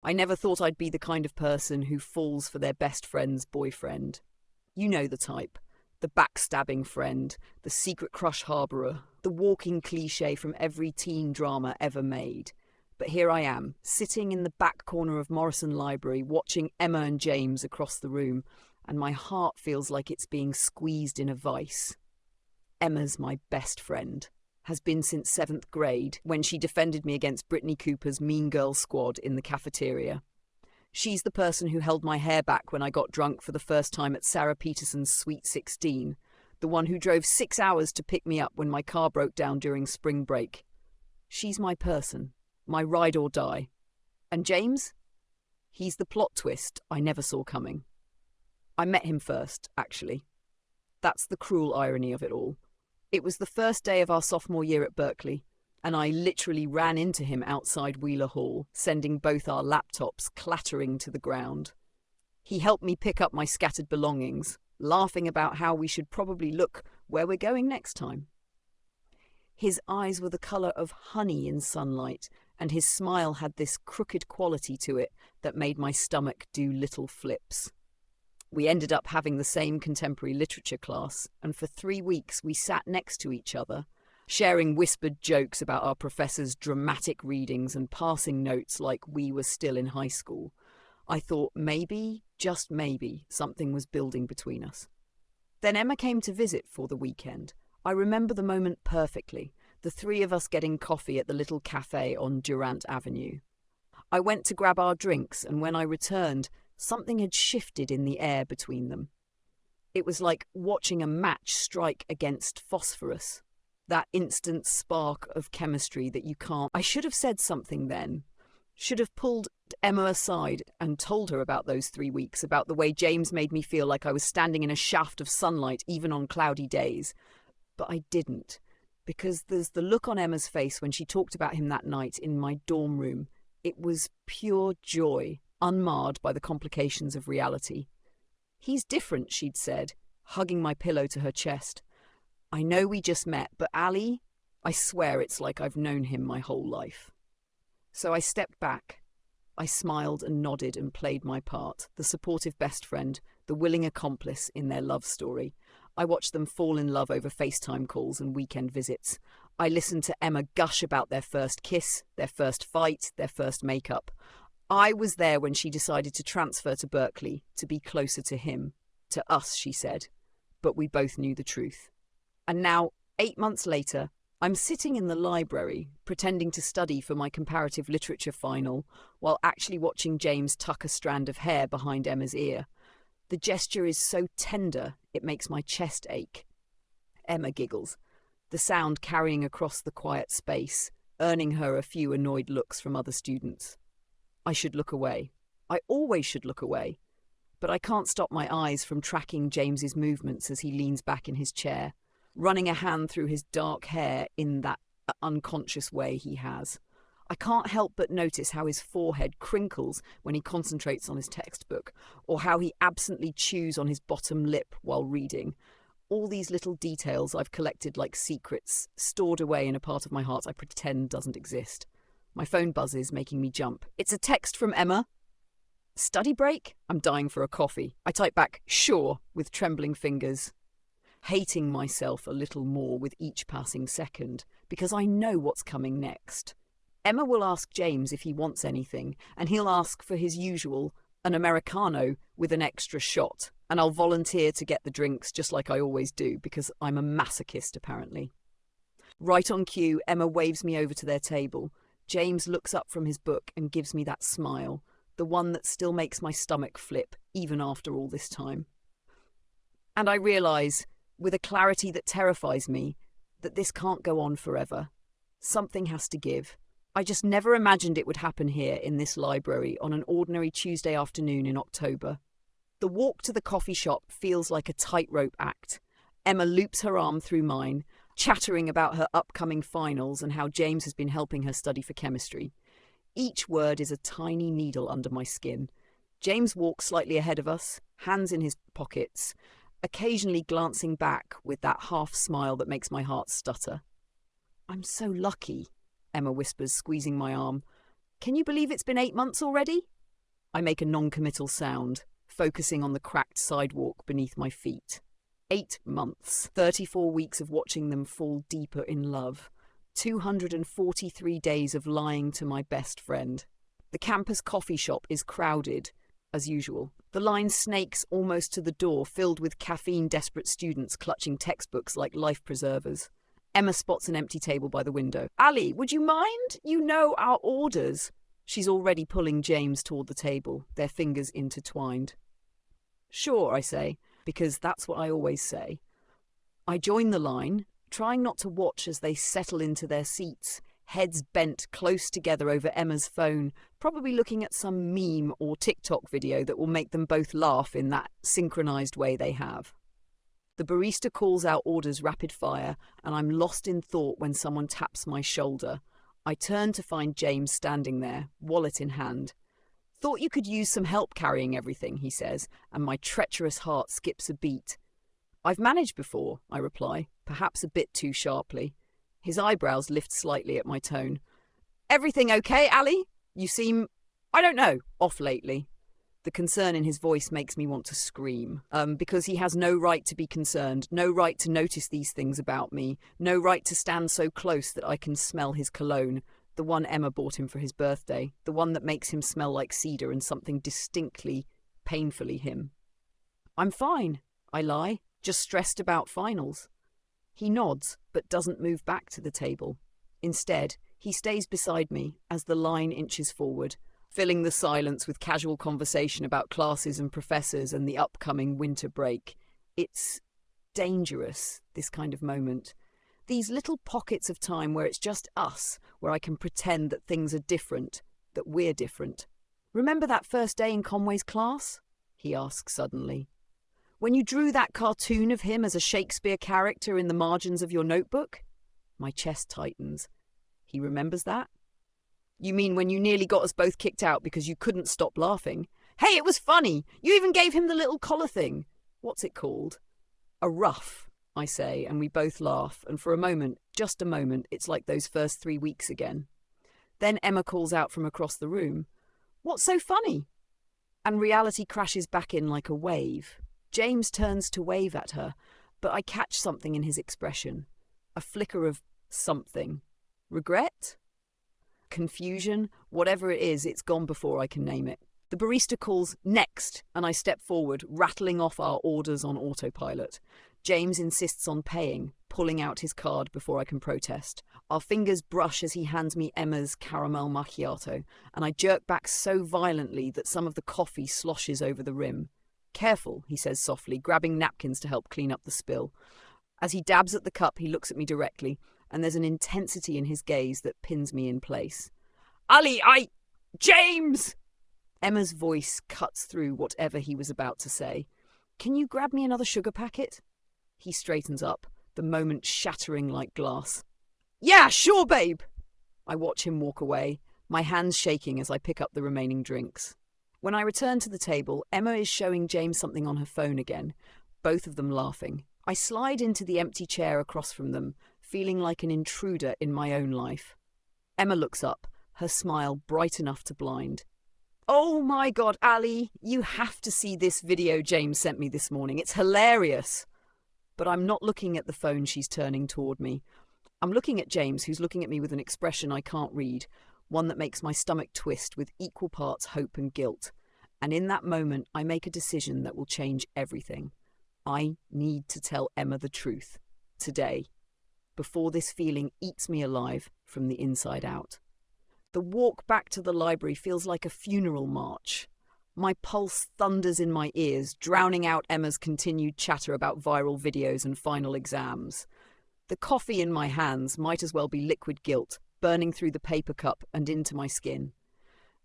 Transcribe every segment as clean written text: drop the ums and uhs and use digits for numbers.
I never thought I'd be the kind of person who falls for their best friend's boyfriend. You know the type. The backstabbing friend, the secret crush harbourer, the walking cliché from every teen drama ever made. But here I am, sitting in the back corner of Morrison Library, watching Emma and James across the room, and my heart feels like it's being squeezed in a vice. Emma's my best friend. Has been since 7th grade, when she defended me against Brittany Cooper's Mean Girl squad in the cafeteria. She's the person who held my hair back when I got drunk for the first time at Sarah Peterson's Sweet 16, the one who drove 6 hours to pick me up when my car broke down during spring break. She's my person, my ride or die. And James? He's the plot twist I never saw coming. I met him first, actually. That's the cruel irony of it all. It was the first day of our sophomore year at Berkeley, and I literally ran into him outside Wheeler Hall, sending both our laptops clattering to the ground. He helped me pick up my scattered belongings, laughing about how we should probably look where we're going next time. His eyes were the colour of honey in sunlight, and his smile had this crooked quality to it that made my stomach do little flips. We ended up having the same contemporary literature class, and for 3 weeks we sat next to each other, sharing whispered jokes about our professor's dramatic readings and passing notes like we were still in high school. I thought maybe, just maybe, something was building between us. Then Emma came to visit for the weekend. I remember the moment perfectly, the 3 of us getting coffee at the little cafe on Durant Avenue. I went to grab our drinks, and when I returned, something had shifted in the air between them. It was like watching a match strike against phosphorus. That instant spark of chemistry that you can't... I should have said something then. Should have pulled Emma aside and told her about those 3 weeks, about the way James made me feel like I was standing in a shaft of sunlight even on cloudy days. But I didn't, because there's the look on Emma's face when she talked about him that night in my dorm room. It was pure joy, unmarred by the complications of reality. "He's different," she'd said, hugging my pillow to her chest. "I know we just met, but Ali, I swear it's like I've known him my whole life." So I stepped back. I smiled and nodded and played my part, the supportive best friend, the willing accomplice in their love story. I watched them fall in love over FaceTime calls and weekend visits. I listened to Emma gush about their first kiss, their first fight, their first makeup. I was there when she decided to transfer to Berkeley, to be closer to him. To us, she said. But we both knew the truth. And now, 8 months later, I'm sitting in the library, pretending to study for my comparative literature final, while actually watching James tuck a strand of hair behind Emma's ear. The gesture is so tender, it makes my chest ache. Emma giggles, the sound carrying across the quiet space, earning her a few annoyed looks from other students. I should look away. I always should look away. But I can't stop my eyes from tracking James's movements as he leans back in his chair, running a hand through his dark hair in that unconscious way he has. I can't help but notice how his forehead crinkles when he concentrates on his textbook, or how he absently chews on his bottom lip while reading. All these little details I've collected like secrets, stored away in a part of my heart I pretend doesn't exist. My phone buzzes, making me jump. It's a text from Emma. "Study break?" I'm dying for a coffee. I type back, "Sure," with trembling fingers, hating myself a little more with each passing second, because I know what's coming next. Emma will ask James if he wants anything, and he'll ask for his usual, an Americano with an extra shot, and I'll volunteer to get the drinks just like I always do, because I'm a masochist apparently. Right on cue, Emma waves me over to their table. James looks up from his book and gives me that smile, the one that still makes my stomach flip, even after all this time. And I realise, with a clarity that terrifies me, that this can't go on forever. Something has to give. I just never imagined it would happen here in this library on an ordinary Tuesday afternoon in October. The walk to the coffee shop feels like a tightrope act. Emma loops her arm through mine, chattering about her upcoming finals and how James has been helping her study for chemistry. Each word is a tiny needle under my skin. James walks slightly ahead of us, hands in his pockets, occasionally glancing back with that half smile that makes my heart stutter. "I'm so lucky," Emma whispers, squeezing my arm. "Can you believe it's been 8 months already?" I make a non-committal sound, focusing on the cracked sidewalk beneath my feet. 8 months, 34 weeks of watching them fall deeper in love. 243 days of lying to my best friend. The campus coffee shop is crowded, as usual. The line snakes almost to the door, filled with caffeine-desperate students clutching textbooks like life preservers. Emma spots an empty table by the window. "Ali, would you mind? You know our orders." She's already pulling James toward the table, their fingers intertwined. "Sure," I say, because that's what I always say. I join the line, trying not to watch as they settle into their seats, heads bent close together over Emma's phone, probably looking at some meme or TikTok video that will make them both laugh in that synchronized way they have. The barista calls out orders rapid fire, and I'm lost in thought when someone taps my shoulder. I turn to find James standing there, wallet in hand. "Thought you could use some help carrying everything," he says, and my treacherous heart skips a beat. "I've managed before," I reply, perhaps a bit too sharply. His eyebrows lift slightly at my tone. "Everything okay, Ali? You seem, I don't know, off lately." The concern in his voice makes me want to scream, because he has no right to be concerned, no right to notice these things about me, no right to stand so close that I can smell his cologne, the one Emma bought him for his birthday, the one that makes him smell like cedar and something distinctly, painfully him. "I'm fine," I lie, "just stressed about finals." He nods, but doesn't move back to the table. Instead, he stays beside me as the line inches forward, filling the silence with casual conversation about classes and professors and the upcoming winter break. It's dangerous, this kind of moment. These little pockets of time where it's just us, where I can pretend that things are different, that we're different. "Remember that first day in Conway's class?" he asks suddenly. "When you drew that cartoon of him as a Shakespeare character in the margins of your notebook?" My chest tightens. He remembers that? "You mean when you nearly got us both kicked out because you couldn't stop laughing? Hey, it was funny! You even gave him the little collar thing. What's it called?" "A ruff," I say, and we both laugh, and for a moment, just a moment, it's like those first 3 weeks again. Then Emma calls out from across the room, "What's so funny?" And reality crashes back in like a wave. James turns to wave at her, but I catch something in his expression. A flicker of something. Regret? Confusion? Whatever it is, it's gone before I can name it. The barista calls "next," and I step forward, rattling off our orders on autopilot. James insists on paying, pulling out his card before I can protest. Our fingers brush as he hands me Emma's caramel macchiato, and I jerk back so violently that some of the coffee sloshes over the rim. "Careful," he says softly, grabbing napkins to help clean up the spill. As he dabs at the cup, he looks at me directly, and there's an intensity in his gaze that pins me in place. "Ali, James!" Emma's voice cuts through whatever he was about to say. "Can you grab me another sugar packet?" He straightens up, the moment shattering like glass. "Yeah, sure, babe!" I watch him walk away, my hands shaking as I pick up the remaining drinks. When I return to the table, Emma is showing James something on her phone again, both of them laughing. I slide into the empty chair across from them, feeling like an intruder in my own life. Emma looks up, her smile bright enough to blind. "Oh my God, Ali, you have to see this video James sent me this morning. It's hilarious." But I'm not looking at the phone she's turning toward me. I'm looking at James, who's looking at me with an expression I can't read, one that makes my stomach twist with equal parts hope and guilt. And in that moment, I make a decision that will change everything. I need to tell Emma the truth, today, before this feeling eats me alive from the inside out. The walk back to the library feels like a funeral march. My pulse thunders in my ears, drowning out Emma's continued chatter about viral videos and final exams. The coffee in my hands might as well be liquid guilt, burning through the paper cup and into my skin.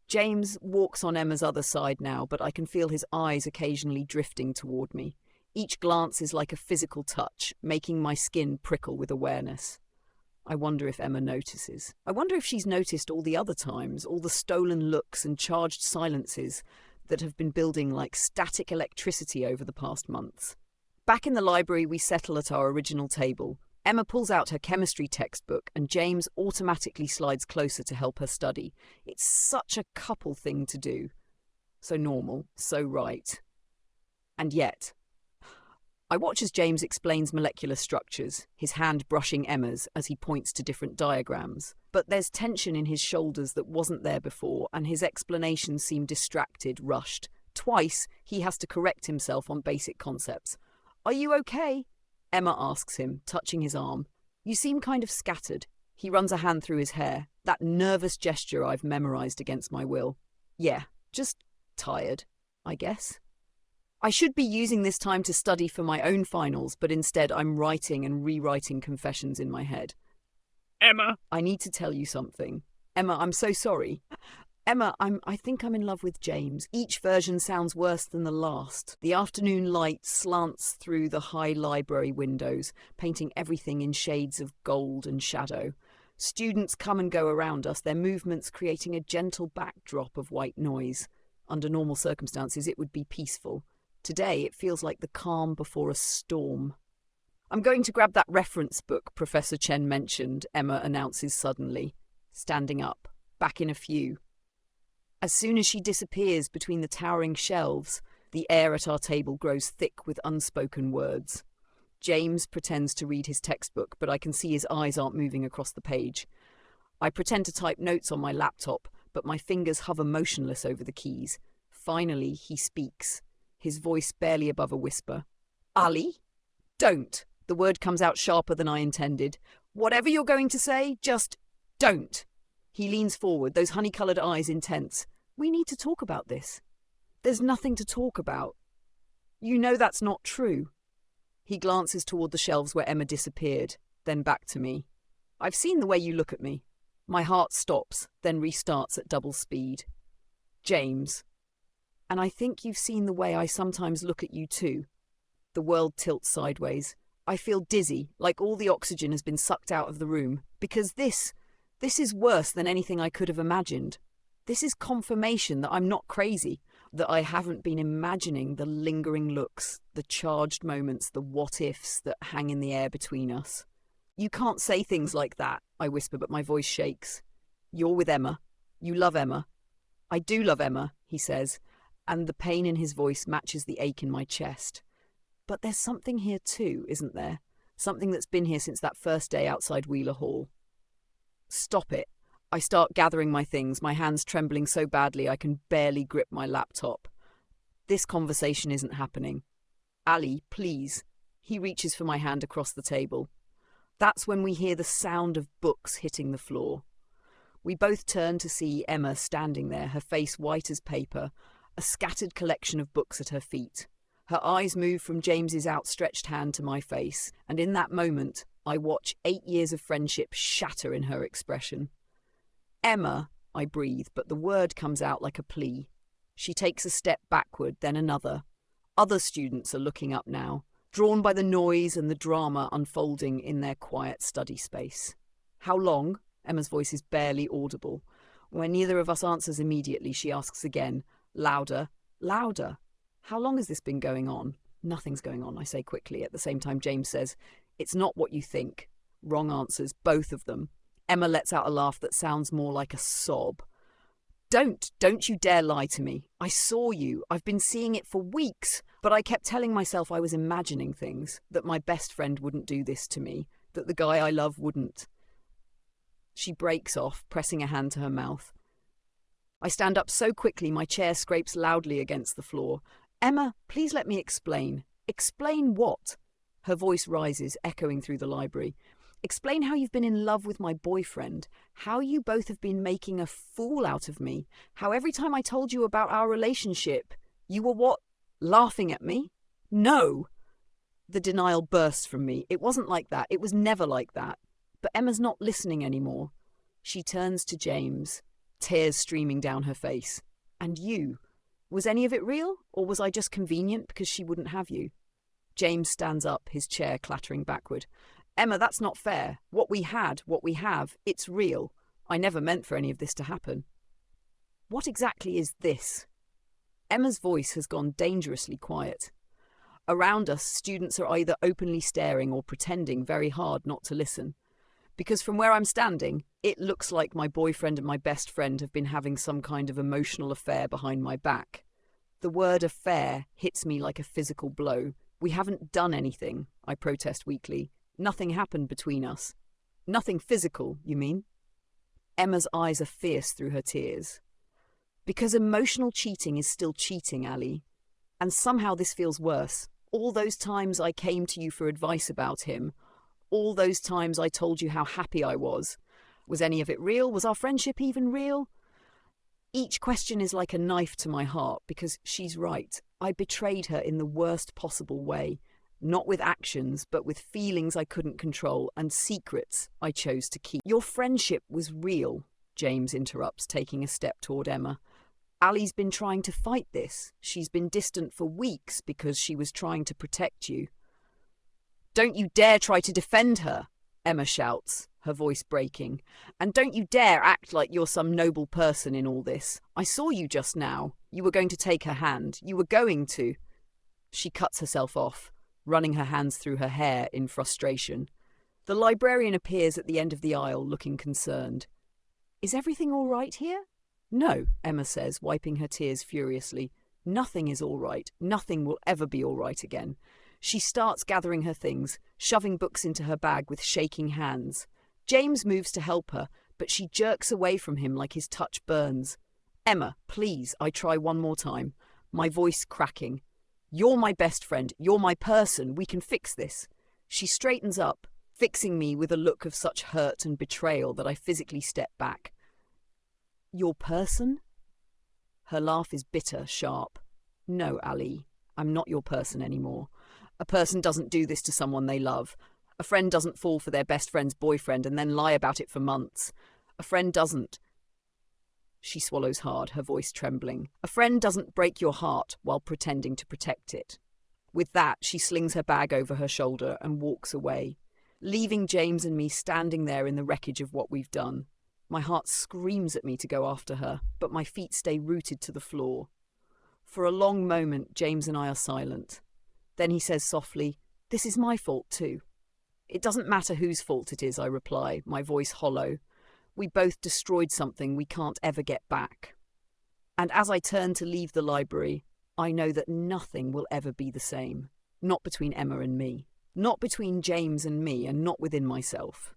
James walks on Emma's other side now, but I can feel his eyes occasionally drifting toward me. Each glance is like a physical touch, making my skin prickle with awareness. I wonder if Emma notices. I wonder if she's noticed all the other times, all the stolen looks and charged silences that have been building like static electricity over the past months. Back in the library, we settle at our original table. Emma pulls out her chemistry textbook and James automatically slides closer to help her study. It's such a couple thing to do. so normal, so right. And yet, I watch as James explains molecular structures, his hand brushing Emma's as he points to different diagrams. But there's tension in his shoulders that wasn't there before, and his explanations seem distracted, rushed. Twice, he has to correct himself on basic concepts. "Are you okay?" Emma asks him, touching his arm. "You seem kind of scattered." He runs a hand through his hair, that nervous gesture I've memorized against my will. "Yeah, just tired, I guess." I should be using this time to study for my own finals, but instead I'm writing and rewriting confessions in my head. Emma! I need to tell you something. Emma, I'm so sorry. Emma, I think I'm in love with James. Each version sounds worse than the last. The afternoon light slants through the high library windows, painting everything in shades of gold and shadow. Students come and go around us, their movements creating a gentle backdrop of white noise. Under normal circumstances, it would be peaceful. Today, it feels like the calm before a storm. "I'm going to grab that reference book Professor Chen mentioned," Emma announces suddenly, standing up, back in a few. As soon as she disappears between the towering shelves, the air at our table grows thick with unspoken words. James pretends to read his textbook, but I can see his eyes aren't moving across the page. I pretend to type notes on my laptop, but my fingers hover motionless over the keys. Finally, he speaks, his voice barely above a whisper. "Ali? Don't." The word comes out sharper than I intended. "Whatever you're going to say, just don't." He leans forward, those honey-coloured eyes intense. "We need to talk about this." "There's nothing to talk about." "You know that's not true." He glances toward the shelves where Emma disappeared, then back to me. "I've seen the way you look at me." My heart stops, then restarts at double speed. "James. And I think you've seen the way I sometimes look at you too." The world tilts sideways. I feel dizzy, like all the oxygen has been sucked out of the room. Because this is worse than anything I could have imagined. This is confirmation that I'm not crazy, that I haven't been imagining the lingering looks, the charged moments, the what-ifs that hang in the air between us. "You can't say things like that," I whisper, but my voice shakes. "You're with Emma. You love Emma." "I do love Emma," he says, and the pain in his voice matches the ache in my chest. "But there's something here too, isn't there? Something that's been here since that first day outside Wheeler Hall." "Stop it." I start gathering my things, my hands trembling so badly I can barely grip my laptop. This conversation isn't happening. "Ali, please." He reaches for my hand across the table. That's when we hear the sound of books hitting the floor. We both turn to see Emma standing there, her face white as paper, a scattered collection of books at her feet. Her eyes move from James's outstretched hand to my face, and in that moment, I watch 8 years of friendship shatter in her expression. "Emma," I breathe, but the word comes out like a plea. She takes a step backward, then another. Other students are looking up now, drawn by the noise and the drama unfolding in their quiet study space. "How long?" Emma's voice is barely audible. When neither of us answers immediately, she asks again, louder, louder. "How long has this been going on?" "Nothing's going on," I say quickly. At the same time, James says, "It's not what you think." Wrong answers, both of them. Emma lets out a laugh that sounds more like a sob. Don't you dare lie to me. I saw you. I've been seeing it for weeks. But I kept telling myself I was imagining things, that my best friend wouldn't do this to me, that the guy I love wouldn't." She breaks off, pressing a hand to her mouth. I stand up so quickly my chair scrapes loudly against the floor. "Emma, please let me explain." "Explain what?" Her voice rises, echoing through the library. "Explain how you've been in love with my boyfriend, how you both have been making a fool out of me, how every time I told you about our relationship, you were what? Laughing at me?" "No!" The denial bursts from me. It wasn't like that. It was never like that. But Emma's not listening anymore. She turns to James, tears streaming down her face. "And you? Was any of it real? Or was I just convenient because she wouldn't have you?" James stands up, his chair clattering backward. "Emma, that's not fair. What we had, what we have, it's real. I never meant for any of this to happen." "What exactly is this?" Emma's voice has gone dangerously quiet. Around us, students are either openly staring or pretending very hard not to listen. Because from where I'm standing, it looks like my boyfriend and my best friend have been having some kind of emotional affair behind my back. The word affair hits me like a physical blow. We haven't done anything, I protest weakly. Nothing happened between us. Nothing physical, you mean? Emma's eyes are fierce through her tears. Because emotional cheating is still cheating, Ali. And somehow this feels worse. All those times I came to you for advice about him. All those times I told you how happy I was. Was any of it real? Was our friendship even real? Each question is like a knife to my heart because she's right. I betrayed her in the worst possible way. Not with actions, but with feelings I couldn't control and secrets I chose to keep. Your friendship was real, James interrupts, taking a step toward Emma. Ali's been trying to fight this. She's been distant for weeks because she was trying to protect you. Don't you dare try to defend her, Emma shouts, her voice breaking. And don't you dare act like you're some noble person in all this. I saw you just now. You were going to take her hand. You were going to. She cuts herself off, running her hands through her hair in frustration. The librarian appears at the end of the aisle, looking concerned. Is everything all right here? No, Emma says, wiping her tears furiously. Nothing is all right. Nothing will ever be all right again. She starts gathering her things, shoving books into her bag with shaking hands. James moves to help her, but she jerks away from him like his touch burns. Emma, please, I try one more time, my voice cracking. You're my best friend. You're my person. We can fix this. She straightens up, fixing me with a look of such hurt and betrayal that I physically step back. Your person? Her laugh is bitter, sharp. No, Ali, I'm not your person anymore. A person doesn't do this to someone they love. A friend doesn't fall for their best friend's boyfriend and then lie about it for months. A friend doesn't. She swallows hard, her voice trembling. A friend doesn't break your heart while pretending to protect it. With that, she slings her bag over her shoulder and walks away, leaving James and me standing there in the wreckage of what we've done. My heart screams at me to go after her, but my feet stay rooted to the floor. For a long moment, James and I are silent. Then he says softly, "This is my fault too." "It doesn't matter whose fault it is," I reply, my voice hollow. We both destroyed something we can't ever get back. And as I turn to leave the library, I know that nothing will ever be the same. Not between Emma and me. Not between James and me, and not within myself.